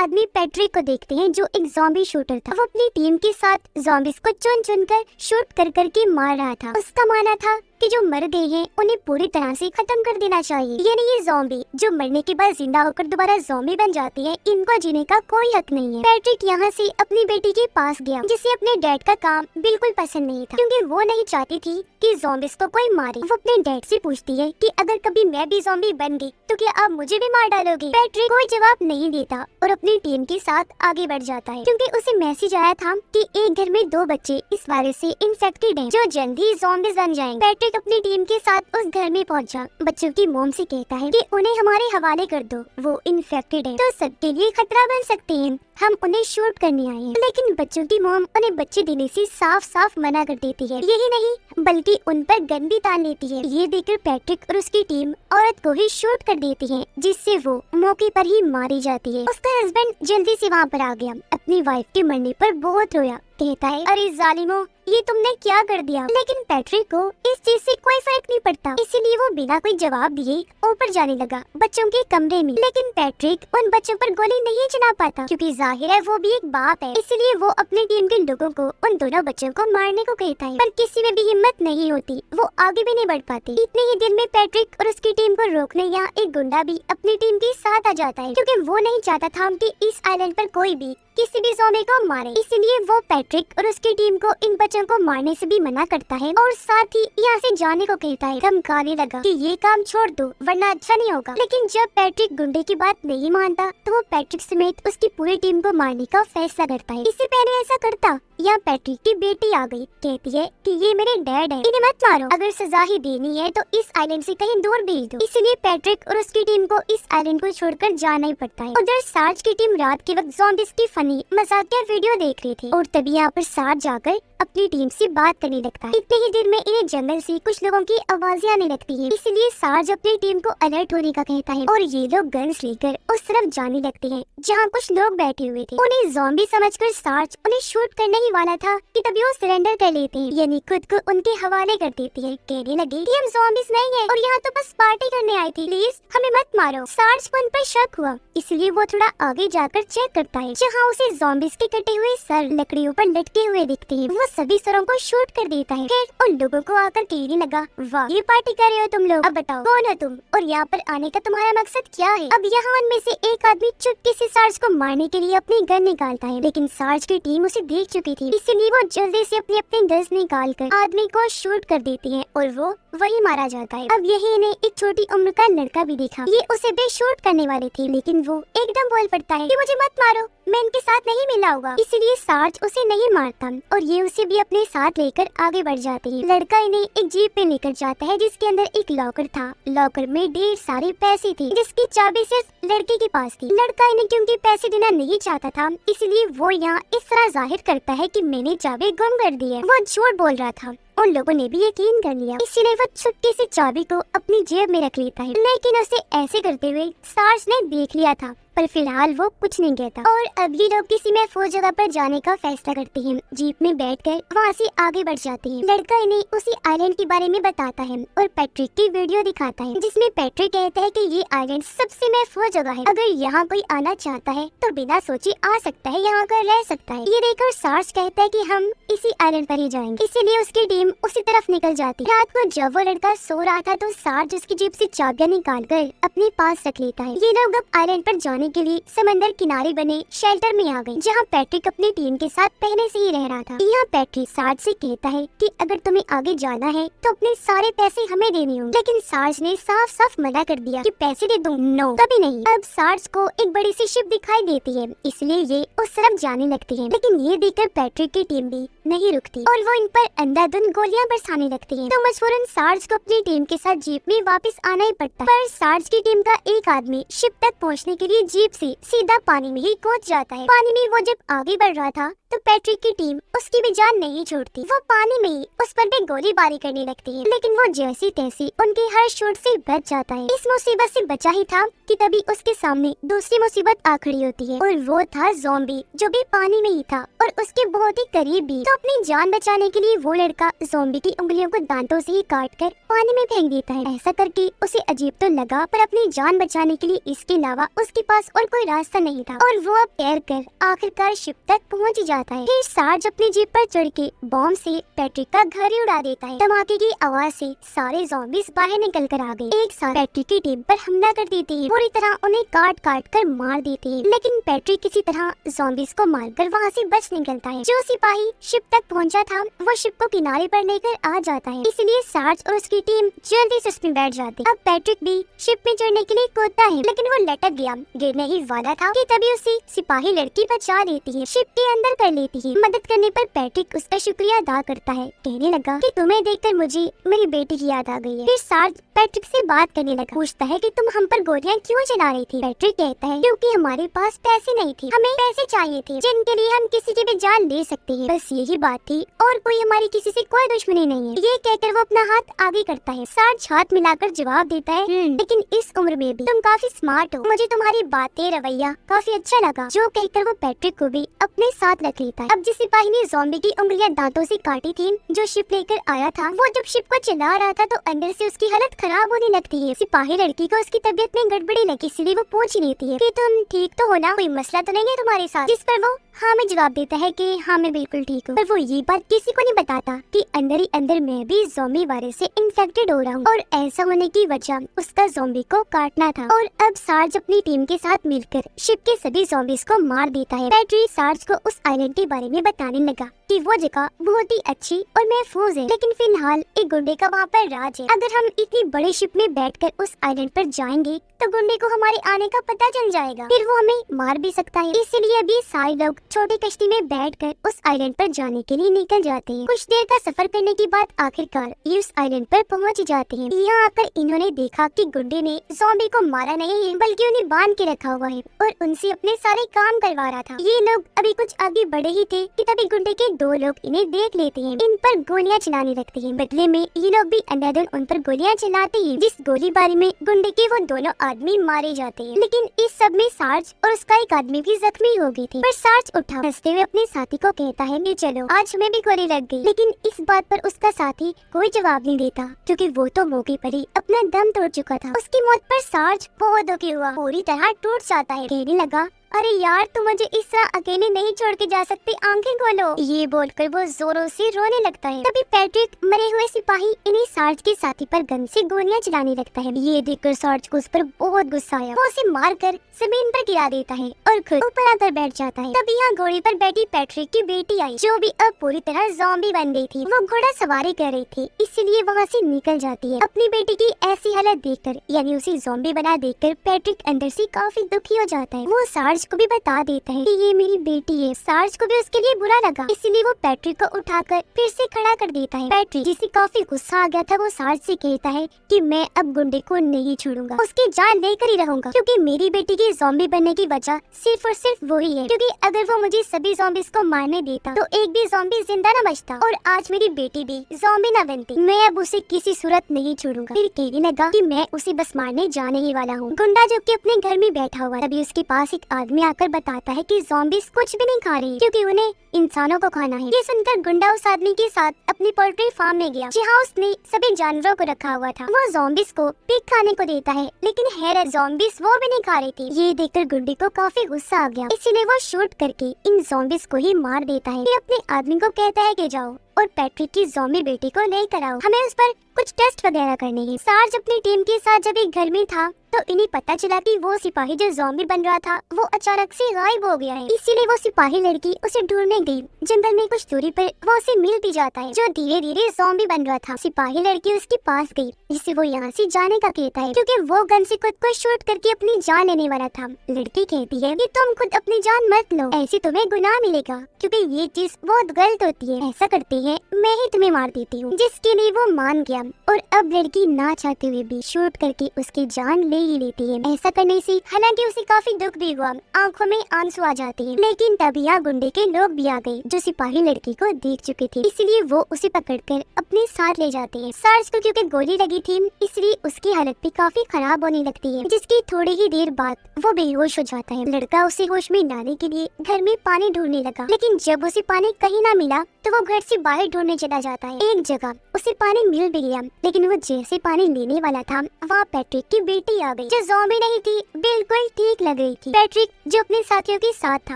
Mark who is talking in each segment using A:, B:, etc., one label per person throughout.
A: आदमी पैट्रिक को देखते हैं जो एक ज़ॉम्बी शूटर था। वो अपनी टीम के साथ ज़ॉम्बीज को चुन चुन कर शूट कर कर के मार रहा था। उसका मानना था कि जो मर गए हैं उन्हें पूरी तरह से खत्म कर देना चाहिए। यानी ये ज़ॉम्बी जो मरने के बाद जिंदा होकर दोबारा ज़ॉम्बी बन जाते हैं, इनको जीने का कोई हक नहीं है। पैट्रिक यहाँ से अपनी बेटी के पास गया जिसे अपने डैड का काम बिल्कुल पसंद नहीं था, क्योंकि वो नहीं चाहती थी कि ज़ॉम्बीज को कोई मारे। वो अपने डैड से पूछती है कि अगर कभी मैं भी ज़ॉम्बी बन गई तो क्या आप मुझे भी मार डालोगे? पैट्रिक कोई जवाब नहीं देता और अपनी टीम के साथ आगे बढ़ जाता है, क्योंकि उसे मैसेज आया था कि एक घर में 2 बच्चे इस वायरस से इन्फेक्टेड हैं जो जल्दी ज़ॉम्बीज बन जाएंगे। पैट्रिक अपनी टीम के साथ उस घर में पहुंचा। बच्चों की मोम से कहता है कि उन्हें हमारे हवाले कर दो, वो इन्फेक्टेड है तो सबके लिए खतरा बन सकते हैं, हम उन्हें शूट करने आए हैं। लेकिन बच्चों की मोम उन्हें बच्चे देने से साफ साफ मना कर देती है। यही नहीं बल्कि उन पर गन भी तान लेती है। ये देखकर पैट्रिक और उसकी टीम औरत को ही शूट कर देती है, जिससे वो मौके पर ही मारी जाती है। उसका हस्बैंड जल्दी से वहाँ पर आ गया। अपनी वाइफ के मरने पर बहुत रोया। कहता है, अरे जालिमो, ये तुमने क्या कर दिया? लेकिन पैट्रिक को इस चीज से कोई फर्क नहीं पड़ता, इसीलिए वो बिना कोई जवाब दिए ऊपर जाने लगा बच्चों के कमरे में। लेकिन पैट्रिक उन बच्चों पर गोली नहीं चला पाता, क्योंकि जाहिर है वो भी एक बाप है। इसलिए वो अपनी टीम के लोगों को उन दोनों बच्चों को मारने को कहता है, पर किसी में भी हिम्मत नहीं होती, वो आगे भी नहीं बढ़ पाते। इतने ही दिन में पैट्रिक और उसकी टीम को रोकने यहाँ एक गुंडा भी अपनी टीम के साथ आ जाता है, क्योंकि वो नहीं चाहता था कि इस आइलैंड पर कोई भी किसी भी ज़ॉम्बी को मारे। इसलिए वो पैट्रिक और उसकी टीम को इन बच्चों को मारने से भी मना करता है और साथ ही यहाँ से जाने को कहता है। धमकाने लगा कि ये काम छोड़ दो वरना अच्छा नहीं होगा। लेकिन जब पैट्रिक गुंडे की बात नहीं मानता तो वो पैट्रिक समेत उसकी पूरी टीम को मारने का फैसला करता है। इससे पहले ऐसा करता, यहाँ पैट्रिक की बेटी आ गई। कहती है कि ये मेरे डैड है, इन्हें मत मारो, अगर सजा ही देनी है तो इस आइलैंड से कहीं दूर भेज दो। इसलिए पैट्रिक और उसकी टीम को इस आइलैंड को छोड़कर जाना ही पड़ता है। उधर सार्ज की टीम रात के वक्त ज़ॉम्बीज की फनी मजाकिया वीडियो देख रही थी और तभी यहाँ पर सार्ज जाकर अपनी टीम से बात करने लगता है। इतने ही देर में इन्हें जंगल से कुछ लोगों की आवाजें आने लगती हैं। इसलिए सार्ज अपनी टीम को अलर्ट होने का कहता है और ये लोग गन्स लेकर उस तरफ जाने लगते हैं जहाँ कुछ लोग बैठे हुए थे। उन्हें ज़ॉम्बी समझकर सार्ज उन्हें शूट करने ही वाला था कि तभी वो सरेंडर कर लेते हैं, यानी खुद को उनके हवाले कर देती है। कहने लगे कि हम ज़ॉम्बीज नहीं है और यहाँ तो बस पार्टी करने आए थे, प्लीज हमें मत मारो। सार्ज को उन पर शक हुआ, इसलिए वो थोड़ा आगे जाकर चेक करता है, जहाँ उसे ज़ॉम्बीज के कटे हुए सर लकड़ियों पर लटके हुए दिखते हैं। वो सभी सरों को शूट कर देता है। फिर उन लोगों को आकर कहने लगा, वाह ये पार्टी कर रहे हो तुम लोग, अब बताओ कौन हो तुम और यहाँ पर आने का तुम्हारा मकसद क्या है? अब यहाँ उनमें से एक आदमी चुपके से सार्ज को मारने के लिए अपनी गन निकालता है, लेकिन सार्ज की टीम उसे देख चुकी थी, इसलिए वो जल्दी से अपनी गन्स निकाल कर आदमी को शूट कर देती है और वो वही मारा जाता है। अब यही इन्हें एक छोटी उम्र का लड़का भी दिखा। ये उसे भी शूट करने वाले थे, लेकिन वो एकदम बोल पड़ता है कि मुझे मत मारो, मैं इनके साथ नहीं मिला होगा। इसलिए सार्ज उसे नहीं मारता और ये उसे भी अपने साथ लेकर आगे बढ़ जाते हैं। लड़का इन्हें एक जीप पे लेकर जाता है जिसके अंदर एक लॉकर था। लॉकर में ढेर सारे पैसे थे जिसकी चाबी सिर्फ लड़के के पास थी। लड़का इन्हें क्योंकि पैसे देना नहीं चाहता था, इसलिए वो यहाँ इस तरह जाहिर करता है कि मैंने चाबी गुम कर दी है। वो झूठ बोल रहा था। उन लोगों ने भी यकीन कर लिया, इसीलिए वो चुपके से चाबी को अपनी जेब में रख लेता है। लेकिन उसे ऐसे करते हुए सार्ज ने देख लिया था, पर फिलहाल वो कुछ नहीं कहता। और अब ये लोग किसी महफूज जगह पर जाने का फैसला करते हैं। जीप में बैठकर वहाँ से आगे बढ़ जाते हैं। लड़का इन्हें उसी आइलैंड के बारे में बताता है और पैट्रिक की वीडियो दिखाता है, जिसमें पैट्रिक कहता है कि ये आइलैंड सबसे महफूज जगह है, अगर यहाँ कोई आना चाहता है तो बिना सोचे आ सकता है, यहाँ कर रह सकता है। ये देखकर सार्ज कहता है कि हम इसी आइलैंड पर ही जाएंगे, इसीलिए उसकी टीम उसी तरफ निकल जाती है। रात को जब वो लड़का सो रहा था तो सार्ज उसकी जेब से चाबियां निकाल कर अपने पास रख लेता है। ये लोग अब आइलैंड पर जाने के लिए समंदर किनारे बने शेल्टर में आ गए, जहाँ पैट्रिक अपनी टीम के साथ पहले से ही रह रहा था। यहाँ पैट्रिक सार्ज से कहता है कि अगर तुम्हें आगे जाना है तो अपने सारे पैसे हमें देने होंगे, लेकिन सार्ज ने साफ साफ मना कर दिया कि पैसे दे दूं, नो कभी नहीं। अब सार्ज को एक बड़ी सी शिप दिखाई देती है, इसलिए ये उस तरफ जाने लगती है, लेकिन ये देखकर पैट्रिक की टीम भी नहीं रुकती और वो इन पर अंधाधुंध गोलियां बरसाने लगती है। तो मजबूरन सार्ज को अपनी टीम के साथ जीप में वापस आना ही पड़ता है। पर सार्ज की टीम का एक आदमी शिप तक पहुंचने के लिए जीप से सीधा पानी में ही कूद जाता है। पानी में वो जब आगे बढ़ रहा था तो पैट्रिक की टीम उसकी भी जान नहीं छोड़ती। वो पानी में ही उस पर भी गोलीबारी करने लगती है, लेकिन वो जैसी तैसी उनके हर शॉट से बच जाता है। इस मुसीबत से बचा ही था कि तभी उसके सामने दूसरी मुसीबत आ खड़ी होती है और वो था ज़ॉम्बी, जो भी पानी में ही था और उसके बहुत ही करीब भी। तो तो अपनी जान बचाने के लिए वो लड़का ज़ॉम्बी की उंगलियों को दांतों से ही काट कर पानी में फेंक देता है। ऐसा करके उसे अजीब तो लगा, पर अपनी जान बचाने के लिए इसके अलावा उसके पास और कोई रास्ता नहीं था और वो अब तैर कर आखिरकार शिप तक पहुंच जाता है। फिर सार्ज अपनी जीप पर चढ़ के बॉम्ब से पैट्रिक का घर ही उड़ा देता है। धमाके की आवाज से सारे ज़ॉम्बीज़ बाहर निकल कर आ गए, एक साथ पैट्रिक की टीम पर हमला कर देते हैं, पूरी तरह उन्हें काट काट कर मार देते हैं। लेकिन पैट्रिक किसी तरह ज़ॉम्बीज़ को मारकर वहाँ से बच निकलता है। जो सिपाही शिप तक पहुँचा था वो शिप को किनारे पर लेकर आ जाता है, इसलिए सार्ज और उसकी टीम जल्दी से उसमें बैठ जाती है। अब पैट्रिक भी शिप में चढ़ने के लिए कूदता है, लेकिन वो लटक गया, गिरने ही वाला था कि तभी उसे सिपाही लड़की बचा लेती है, शिप के अंदर कर लेती है। मदद करने पर पैट्रिक उसका शुक्रिया अदा करता है, कहने लगा कि तुम्हें देखकर मुझे मेरी बेटी की याद आ गई है। फिर सार्ज पैट्रिक से बात करने लगा, पूछता है कि तुम हम पर गोलियां क्यों चला रही थी। पैट्रिक कहता है क्योंकि हमारे पास पैसे नहीं थे, हमें पैसे चाहिए थे जिनके लिए हम किसी की भी जान ले सकते हैं, बस यही बात थी और कोई हमारी किसी से कोई दुश्मनी नहीं है। ये कहकर वो अपना हाथ आगे करता है। सार्ज हाथ मिलाकर जवाब देता है लेकिन इस उम्र में भी तुम काफी स्मार्ट हो, मुझे तुम्हारी बातें रवैया काफी अच्छा लगा। जो कहकर वो पैट्रिक को भी अपने साथ रख लेता है। अब जिस सिपाही ने ज़ॉम्बी की उंगलियां दांतों से काटी थी, जो शिप लेकर आया था, वो जब शिप को चला रहा था तो अंदर से उसकी हालत खराब होने लगती है। सिपाही लड़की को उसकी तबीयत में गड़बड़ी लगी, इसलिए वो पूछ लेती है कि तुम ठीक तो हो ना, कोई मसला तो नहीं है तुम्हारे साथ। जिस पर वो हाँ में जवाब देता है कि हाँ मैं बिल्कुल ठीक हूँ, पर वो ये बात किसी को नहीं बताता कि अंदर ही अंदर मैं भी ज़ॉम्बी वायरस से इन्फेक्टेड हो रहा हूँ और ऐसा होने की वजह उसका ज़ॉम्बी को काटना था। और अब सार्ज अपनी टीम के साथ मिलकर शिप के सभी ज़ॉम्बीज़ को मार देता है। पैट्रिक सार्ज को उस आइलैंड के बारे में बताने लगा कि वो जगह बहुत ही अच्छी और महफूज है, लेकिन फिलहाल एक गुंडे का वहाँ पर राज है। अगर हम इतनी बड़ी शिप में बैठकर उस आइलैंड पर जाएंगे तो गुंडे को हमारे आने का पता चल जाएगा, फिर वो हमें मार भी सकता है। इसलिए अभी सारे लोग छोटी कश्ती में बैठकर उस आइलैंड पर जाने के लिए निकल जाते हैं। कुछ देर का सफर करने के बाद आखिरकार ये उस आइलैंड पर पहुंच जाते हैं। यहाँ आकर इन्होंने देखा कि गुंडे ने ज़ॉम्बी को मारा नहीं है, बल्कि उन्हें बांध के रखा हुआ है और उनसे अपने सारे काम करवा रहा था। ये लोग अभी कुछ आगे बढ़े ही थे कि तभी गुंडे के दो लोग इन्हें देख लेते हैं, इन पर गोलियां चलाने लगते हैं। बदले में ये लोग भी अंधाधुन उन पर गोलियां चलाते हैं, जिस गोलीबारी में गुंडे के वो दोनों आदमी मारे जाते हैं। लेकिन इस सब में सार्ज और उसका एक आदमी भी जख्मी हो गए थे, पर सार्ज उठा हंसते हुए अपने साथी को कहता है कि चलो आज हमें भी गोली लग गई। लेकिन इस बात पर उसका साथी कोई जवाब नहीं देता, क्योंकि वो तो मौके पर ही अपना दम तोड़ चुका था। उसकी मौत पर सार्ज बहुत दुखी हुआ, पूरी तरह टूट जाता है, कहने लगा अरे यार तुम मुझे इस तरह अकेले नहीं छोड़ के जा सकते, आंखें खोलो। ये बोलकर वो जोरों से रोने लगता है। तभी पैट्रिक मरे हुए सिपाही इन्हीं सार्ज के साथी पर गन से गोलियां चलाने लगता है। ये देखकर सार्ज को उस पर बहुत गुस्सा आया, वो उसे मारकर जमीन पर गिरा देता है और खुद ऊपर आकर बैठ जाता है। तभी यहाँ घोड़े पर बैठी पैट्रिक की बेटी आई, जो भी अब पूरी तरह ज़ॉम्बी बन गई थी। वो घोड़ा सवारी कर रही थी, इसीलिए वहाँ से निकल जाती है। अपनी बेटी की ऐसी हालत देखकर, यानी उसे ज़ॉम्बी बना देखकर पैट्रिक अंदर से काफी दुखी हो जाता है। वो सार्ज को भी बता देता है कि ये मेरी बेटी है। सार्ज को भी उसके लिए बुरा लगा, इसीलिए वो पैट्रिक को उठाकर फिर से खड़ा कर देता है। पैट्रिक जिसे काफी गुस्सा आ गया था, वो सार्ज से कहता है कि मैं अब गुंडे को नहीं छोड़ूंगा, उसकी जान लेकर ही रहूंगा, क्योंकि मेरी बेटी की ज़ॉम्बी बनने की वजह सिर्फ और सिर्फ वही है। क्योंकि अगर वो मुझे सभी ज़ॉम्बीज़ को मारने देता तो एक भी ज़ॉम्बी जिंदा न बचता और आज मेरी बेटी भी ज़ॉम्बी न बनती। मैं अब उसे किसी सूरत नहीं छोड़ूंगा। फिर कहने लगा कि मैं उसे बस मारने जाने ही वाला हूँ। गुंडा जो कि अपने घर में बैठा हुआ, तभी उसके पास एक आदमी आकर बताता है कि ज़ॉम्बीज़ कुछ भी नहीं खा रही, क्योंकि उन्हें इंसानों को खाना है। ये सुनकर गुंडा उस आदमी के साथ अपनी पोल्ट्री फार्म में गया, जहाँ उसने सभी जानवरों को रखा हुआ था। वो ज़ॉम्बीज़ को पिग खाने को देता है, लेकिन हैरत ज़ॉम्बीज़ वो भी नहीं खा रही थी। ये देखकर गुंडे को काफी गुस्सा आ गया, इसीलिए वो शूट करके इन ज़ॉम्बीज़ को ही मार देता है। फिर अपने आदमी को कहता है कि जाओ और पैट्रिक की ज़ॉम्बी बेटी को लेकर आओ, हमें उस पर कुछ टेस्ट वगैरह करने हैं। सार्ज अपनी टीम के साथ जब एक घर में था तो इन्हें पता चला कि वो सिपाही जो ज़ॉम्बी बन रहा था वो अचानक से गायब हो गया है। इसीलिए वो सिपाही लड़की उसे ढूंढने गई। जंगल में कुछ दूरी पर वो उसे मिल भी जाता है, जो धीरे धीरे ज़ॉम्बी बन रहा था। सिपाही लड़की उसके पास गई, जिससे वो यहाँ से जाने का कहता है, क्योंकि वो गन से खुद को शूट करके अपनी जान लेने वाला था। लड़की कहती है कि तुम खुद अपनी जान मत लो, ऐसे तुम्हें गुनाह मिलेगा, क्योंकि ये चीज बहुत गलत होती है। ऐसा करते हैं मैं ही तुम्हें मार देती हूँ, जिसके लिए वो मान गया और अब लड़की ना चाहते हुए भी शूट करके उसकी जान ले ही लेती है। ऐसा करने से हालांकि उसे काफी दुख भी हुआ, आंखों में आंसू आ जाते हैं, लेकिन तभी यहाँ गुंडे के लोग भी आ गए जो सिपाही लड़की को देख चुके थे, इसलिए वो उसे पकड़कर अपने साथ ले जाते हैं। सार्ज को क्योंकि गोली लगी थी इसलिए उसकी हालत भी काफी खराब होने लगती है, जिसकी थोड़ी ही देर बाद वो बेहोश हो जाता है। लड़का उसे होश में लाने के लिए घर में पानी ढूंढने लगा, लेकिन जब उसे पानी कहीं ना मिला तो वो घर से बाहर ढूंढने चला जाता है। एक जगह उसे पानी मिल भी गया, लेकिन वो जैसे पानी लेने वाला था वहाँ पैट्रिक की बेटी आ गई, जो ज़ॉम्बी नहीं थी, बिल्कुल ठीक लग रही थी। पैट्रिक जो अपने साथियों के साथ था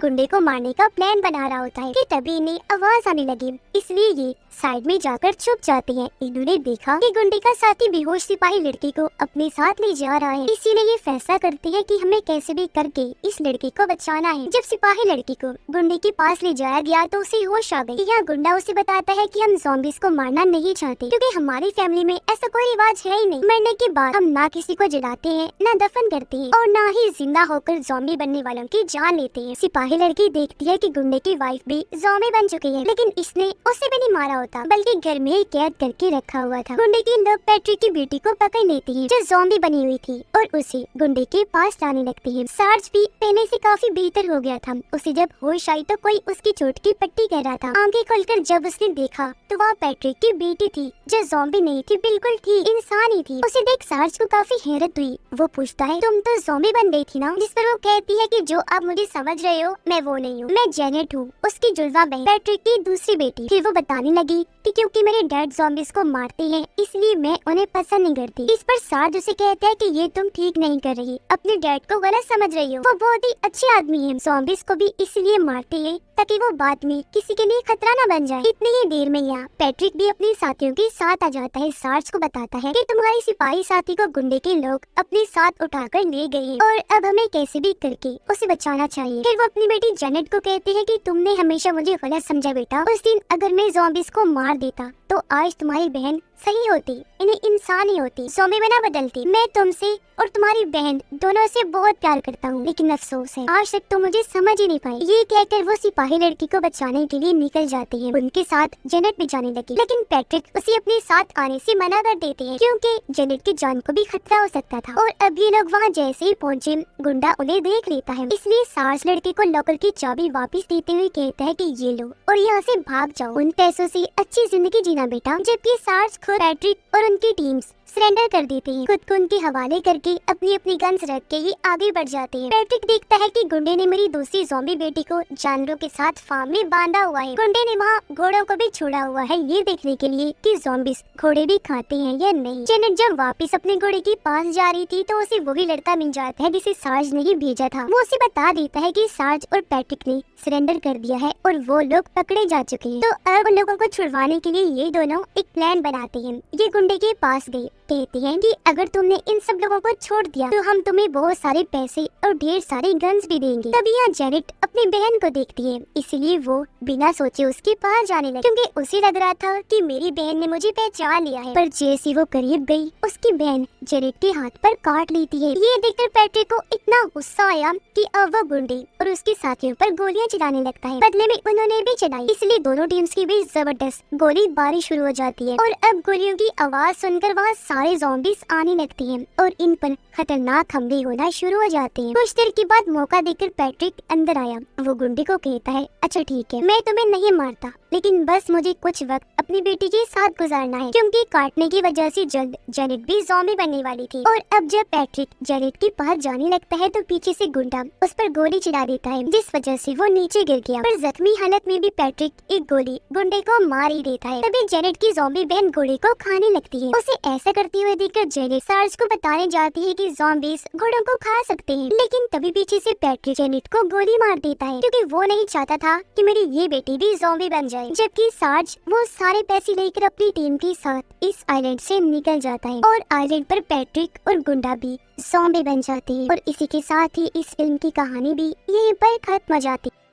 A: गुंडे को मारने का प्लान बना रहा होता है कि तभी इन्हें आवाज आने लगी, इसलिए ये साइड में जाकर छुप जाते हैं। इन्होंने देखा कि गुंडे का साथी बेहोश सिपाही लड़की को अपने साथ ले जा रहा है, इसीलिए ये फैसला करते हैं कि हमें कैसे भी करके इस लड़की को बचाना है। जब सिपाही लड़की को गुंडे के पास ले जाया गया तो उसे होश आ गई। यहाँ गुंडा उसे बताता है कि हम ज़ॉम्बीज़ को मारना नहीं चाहते, क्योंकि हमारी फैमिली में ऐसा कोई रिवाज है ही नहीं। मरने के बाद हम ना किसी को जलाते हैं, ना दफन करते हैं और ना ही जिंदा होकर ज़ॉम्बी बनने वालों की जान लेते हैं। सिपाही लड़की देखती है कि गुंडे की वाइफ भी ज़ॉम्बी बन चुकी है, लेकिन इसने उसे भी नहीं मारा होता, बल्कि घर में ही कैद करके रखा हुआ था। गुंडे की लोग पैट्रिक की बेटी को पकड़ लेती है जो ज़ॉम्बी बनी हुई थी और उसे गुंडे के पास लाने लगती है। सार्ज भी पहले से काफी बेहतर हो गया था। उसे जब होश आई तो कोई उसकी चोट की पट्टी कर रहा था। आंखें खोलकर जब उसने देखा तो वहाँ पैट्रिक की बेटी थी जो ज़ॉम्बी नहीं थी, बिल्कुल थी, इंसान ही थी। उसे देख सार्ज को काफी हैरत हुई। वो पूछता है तुम तो ज़ॉम्बी बन गई थी ना? जिस पर वो कहती है कि जो आप मुझे समझ रहे हो मैं वो नहीं हूँ, मैं जेनेट हूँ, उसकी जुड़वा बहन, पैट्रिक की दूसरी बेटी। फिर वो बताने लगी कि क्योंकि मेरे डैड ज़ॉम्बीज़ को मारते हैं इसलिए मैं उन्हें पसंद नहीं करती। इस पर सार्ज उसे कहता है कि ये तुम ठीक नहीं कर रही, अपने डैड को गलत समझ रही हो, वो बहुत ही अच्छे आदमी है। ज़ॉम्बीज़ को भी इसलिए मारते हैं ताकि वो बाद में किसी के लिए खतरा न बन जाए। इतनी ही देर में यहाँ पैट्रिक भी अपने साथियों के साथ आ जाता है। सार्ज को बताता है कि तुम्हारे सिपाही साथी को गुंडे के लोग अपने साथ उठाकर ले गए हैं और अब हमें कैसे भी करके उसे बचाना चाहिए। फिर वो अपनी बेटी जेनेट को कहते हैं कि तुमने हमेशा मुझे गलत समझा बेटा, उस दिन अगर मैं ज़ॉम्बीज़ को मार देता तो आज तुम्हारी बहन सही होती, इन्हें इंसान ही होती, ज़ॉम्बी में ना बदलती। मैं तुमसे और तुम्हारी बहन दोनों से बहुत प्यार करता हूँ, लेकिन अफसोस है आज तक तुम मुझे समझ ही नहीं पाई। ये कहकर वो सिपाही लड़की को बचाने के लिए निकल जाते हैं। उनके साथ जेनेट भी जाने लगी, लेकिन पैट्रिक उसे अपने साथ आने से मना कर देते हैं क्योंकि जेनेट की जान को भी खतरा हो सकता था। और अब ये लोग वहाँ जैसे ही पहुँचे गुंडा उन्हें देख लेता है, इसलिए सार्ज लड़की को लॉकर की चाबी वापस देते हुए कहता है कि ये लो और यहाँ से भाग जाओ, उन पैसों से अच्छी जिंदगी जीना बेटा। जबकि सार्ज खुद पैट्रिक और उनकी टीम्स सरेंडर कर देते हैं, खुद को उनके हवाले करके अपनी अपनी गन्स रख के ही आगे बढ़ जाते हैं। पैट्रिक देखता है कि गुंडे ने मेरी दूसरी ज़ॉम्बी बेटी को जानवरों के साथ फार्म में बांधा हुआ है। गुंडे ने वहाँ घोड़ों को भी छोड़ा हुआ है ये देखने के लिए कि ज़ॉम्बीज़ घोड़े भी खाते हैं या नहीं। जेनेट जब वापस अपने घोड़े के पास जा रही थी तो उसे वही लड़का मिल जाता है जिसे सार्ज ने ही भेजा था। वो उसे बता देता है कि सार्ज और पैट्रिक ने सरेंडर कर दिया है और वो लोग पकड़े जा चुके हैं। तो अब उन लोगों को छुड़वाने के लिए ये दोनों एक प्लान बनाते हैं। ये गुंडे के पास गए, कहते हैं कि अगर तुमने इन सब लोगों को छोड़ दिया तो हम तुम्हें बहुत सारे पैसे और ढेर सारे गन्स भी देंगे। तभी यहाँ जेनेट अपनी बहन को देखती है, इसलिए वो बिना सोचे उसके पास जाने लगी क्योंकि उसे लग रहा था कि मेरी बहन ने मुझे पहचान लिया है। पर जैसे वो करीब गई उसकी बहन जेनेट के हाथ पर काट लेती है। ये देखकर पैट्रिक को इतना गुस्सा आया कि अब वो गुंडे और उसके साथियों पर गोलियां चलाने लगता है। बदले में उन्होंने भी चलाई, इसलिए दोनों टीम्स की भी जबरदस्त गोलीबारी शुरू हो जाती है और अब गोलियों की आवाज सुनकर वहाँ सारे ज़ॉम्बीज़ आने लगते हैं और इन पर खतरनाक हमले होना शुरू हो जाते हैं। कुछ देर के बाद मौका देकर पैट्रिक अंदर आया। वो गुंडे को कहता है अच्छा ठीक है, मैं तुम्हें नहीं मारता, लेकिन बस मुझे कुछ वक्त अपनी बेटी के साथ गुजारना है क्योंकि काटने की वजह से जल्द जेनेट भी ज़ॉम्बी बनने वाली थी। और अब जब पैट्रिक जेनेट के पास जाने लगता है तो पीछे से गुंडा उस पर गोली चला देता है, जिस वजह से वो नीचे गिर गया। पर जख्मी हालत में भी पैट्रिक एक गोली गुंडे को मार ही देता है। तभी जेनेट की ज़ॉम्बी बहन घोड़े को खाने लगती है। उसे ऐसा करते हुए देखकर जेनेट सार्ज को बताने जाती है कि ज़ॉम्बीज़ घोड़ों को खा सकते हैं, लेकिन तभी पीछे से पैट्रिक जेनेट को गोली मार देता है क्योंकि वो नहीं चाहता था कि मेरी ये बेटी भी ज़ॉम्बी बन जाए। जबकि सार्ज वो सारे पैसे लेकर अपनी टीम के साथ इस आइलैंड से निकल जाता है और आइलैंड पर पैट्रिक और गुंडा भी ज़ॉम्बी बन जाते हैं। और इसी के साथ ही इस फिल्म की कहानी भी यहीं पर खत्म हो जाती है।